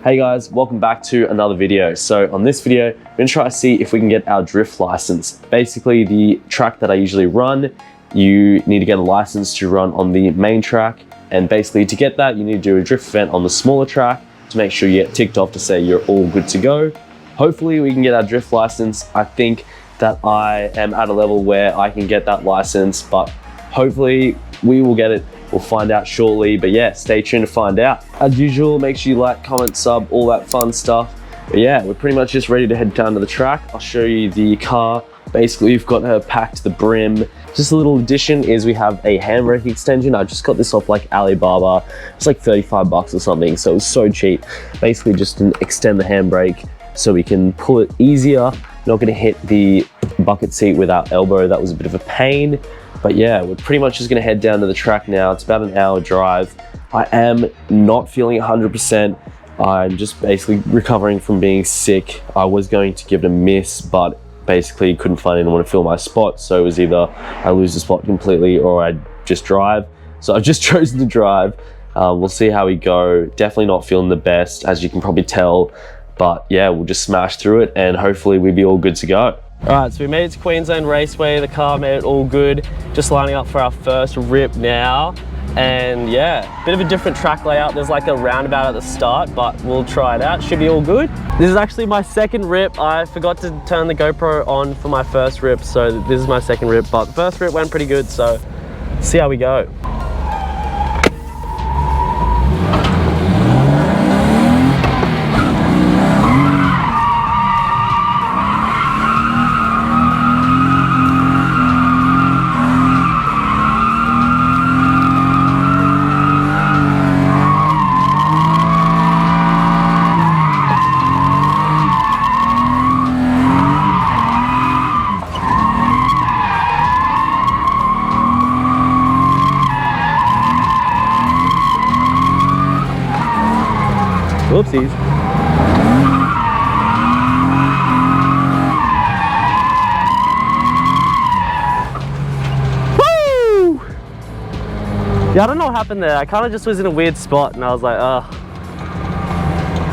Hey guys, welcome back to another video. So on this video, we're gonna try to see if we can get our drift license. Basically, the track that I usually run, you need to get a license to run on the main track. And basically to get that, you need to do a drift event on the smaller track to make sure you get ticked off to say you're all good to go. Hopefully we can get our drift license. I think that I am at a level where I can get that license, but hopefully we will get it. We'll find out shortly, but yeah, stay tuned to find out. As usual, make sure you like, comment, sub, all that fun stuff. But yeah, we're pretty much just ready to head down to the track. I'll show you the car. Basically, we've got her packed to the brim. Just a little addition is we have a handbrake extension. I just got this off like Alibaba. It's like 35 bucks or something, so it was so cheap. Basically just to extend the handbrake so we can pull it easier. Not gonna hit the bucket seat with our elbow. That was a bit of a pain. But yeah, we're pretty much just gonna head down to the track now. It's about an hour drive. I am not feeling 100%. I'm just basically recovering from being sick. I was going to give it a miss, but basically couldn't find anyone to fill my spot. So it was either I lose the spot completely or I just drive. So I've just chosen to drive. We'll see how we go. Definitely not feeling the best, as you can probably tell. But yeah, we'll just smash through it and hopefully we'll be all good to go. All right, so we made it to Queensland Raceway. The car made it all good. Just lining up for our first rip now. And yeah, bit of a different track layout. There's like a roundabout at the start, but we'll try it out. Should be all good. This is actually my second rip. I forgot to turn the GoPro on for my first rip, so this is my second rip, but the first rip went pretty good, so see how we go. Whoopsies. Woo! Yeah, I don't know what happened there. I kind of just was in a weird spot and I was like, oh.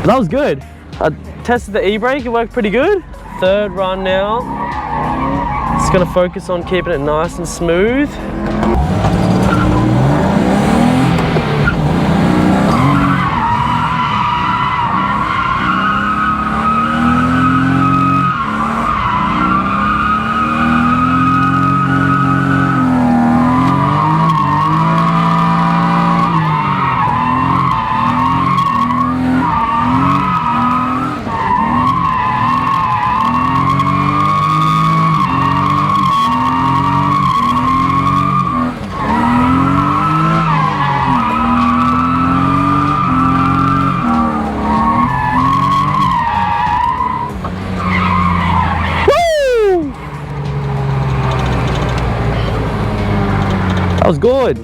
That was good. I tested the e-brake, it worked pretty good. Third run now. Just gonna focus on keeping it nice and smooth. That was good.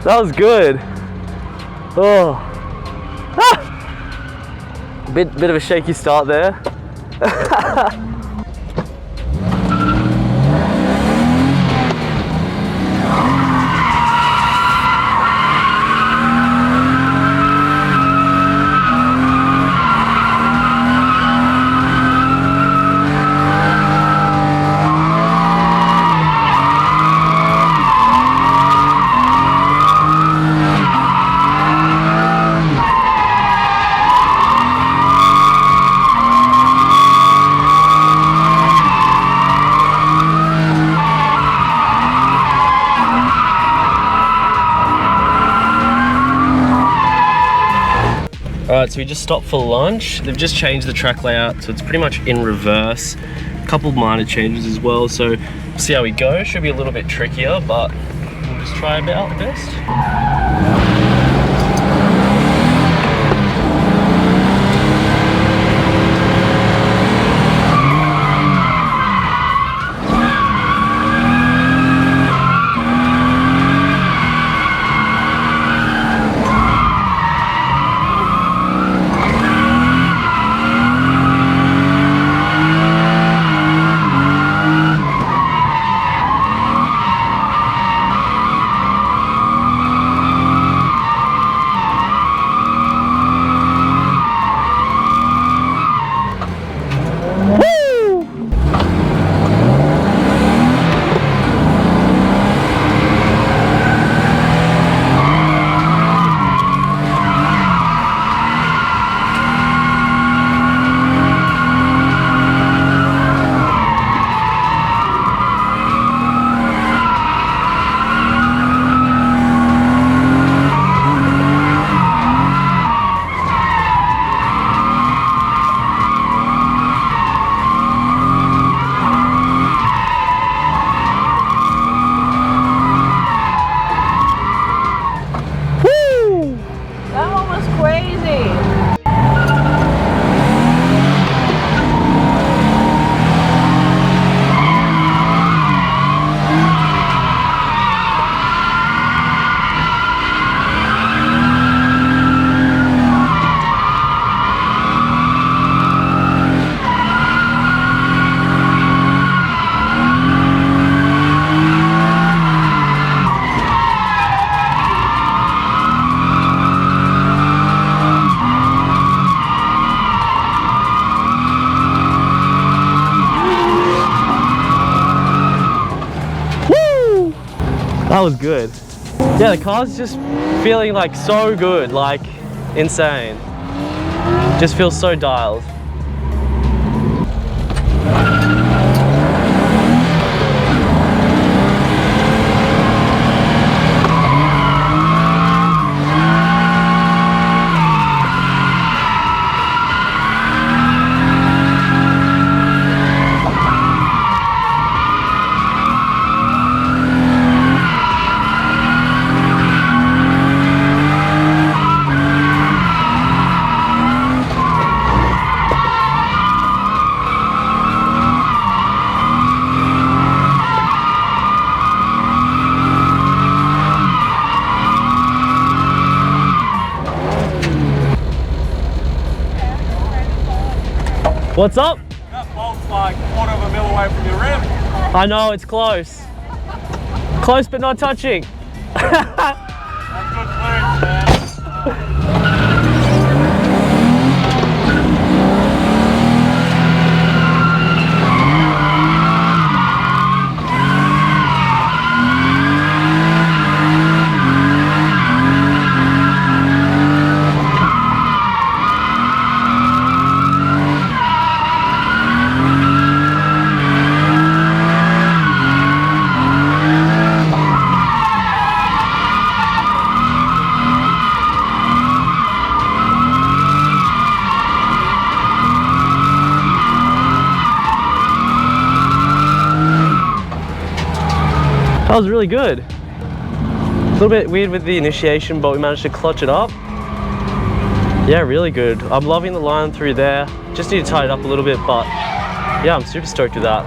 That was good. Oh, bit of a shaky start there. Alright, so we just stopped for lunch. They've just changed the track layout, so it's pretty much in reverse. A couple minor changes as well, so we'll see how we go. Should be a little bit trickier, but we'll just try it out best. That was good. Yeah, the car's just feeling like so good, like insane. Just feels so dialed. What's up? That bolt's like a quarter of a mil away from your rim. I know, it's close. Close but not touching. That's good clearance, man. That was really good. A little bit weird with the initiation, but we managed to clutch it up. Yeah, really good. I'm loving the line through there. Just need to tighten it up a little bit, but yeah, I'm super stoked with that.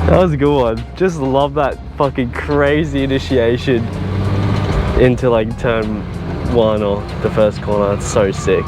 That was a good one. Just love that fucking crazy initiation into like turn 1 or the first corner. It's so sick.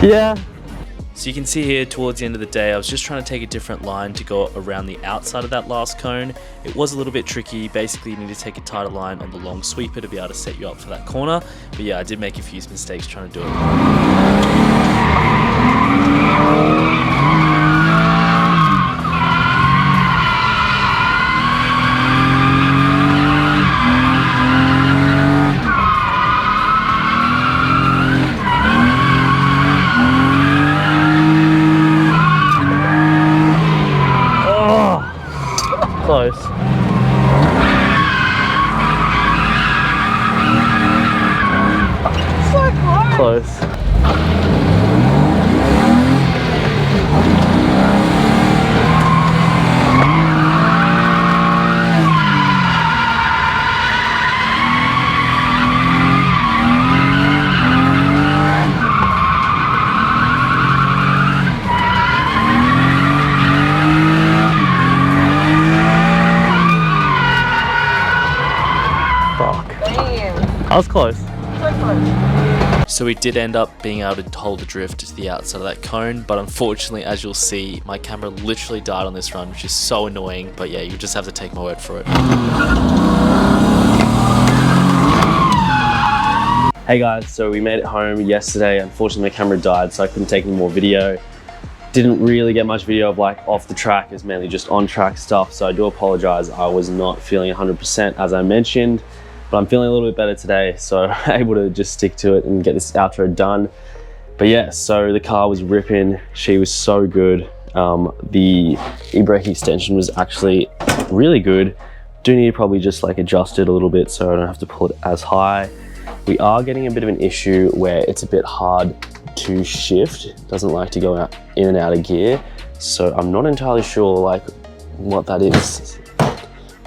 Yeah. So you can see here towards the end of the day, I was just trying to take a different line to go around the outside of that last cone. It was a little bit tricky. Basically, you need to take a tighter line on the long sweeper to be able to set you up for that corner. But yeah, I did make a few mistakes trying to do it. Close. So close. Close. Damn. I was close. So close. So we did end up being able to hold the drift to the outside of that cone, but unfortunately, as you'll see, my camera literally died on this run, which is so annoying. But yeah, you just have to take my word for it. Hey guys, so we made it home yesterday. Unfortunately, my camera died, so I couldn't take any more video. Didn't really get much video of like off the track. It's mainly just on track stuff. So I do apologize. I was not feeling 100% as I mentioned, but I'm feeling a little bit better today. So I'm able to just stick to it and get this outro done. But yeah, so the car was ripping. She was so good. The e-brake extension was actually really good. Do need to probably just like adjust it a little bit so I don't have to pull it as high. We are getting a bit of an issue where it's a bit hard to shift. It doesn't like to go out in and out of gear. So I'm not entirely sure like what that is,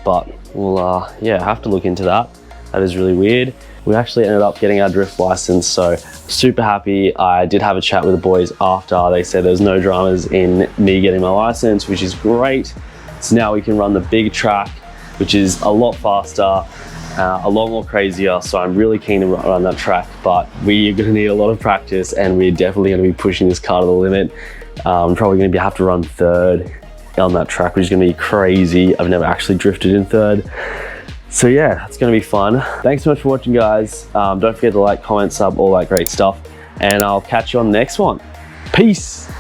but we'll yeah, have to look into that. That is really weird. We actually ended up getting our drift license, so super happy. I did have a chat with the boys after. They said there's no dramas in me getting my license, which is great. So now we can run the big track, which is a lot faster, a lot more crazier. So I'm really keen to run that track, but we're gonna need a lot of practice and we're definitely gonna be pushing this car to the limit. I'm probably gonna have to run third on that track, which is gonna be crazy. I've never actually drifted in third. So yeah, it's gonna be fun. Thanks so much for watching, guys. Don't forget to like, comment, sub, all that great stuff. And I'll catch you on the next one. Peace.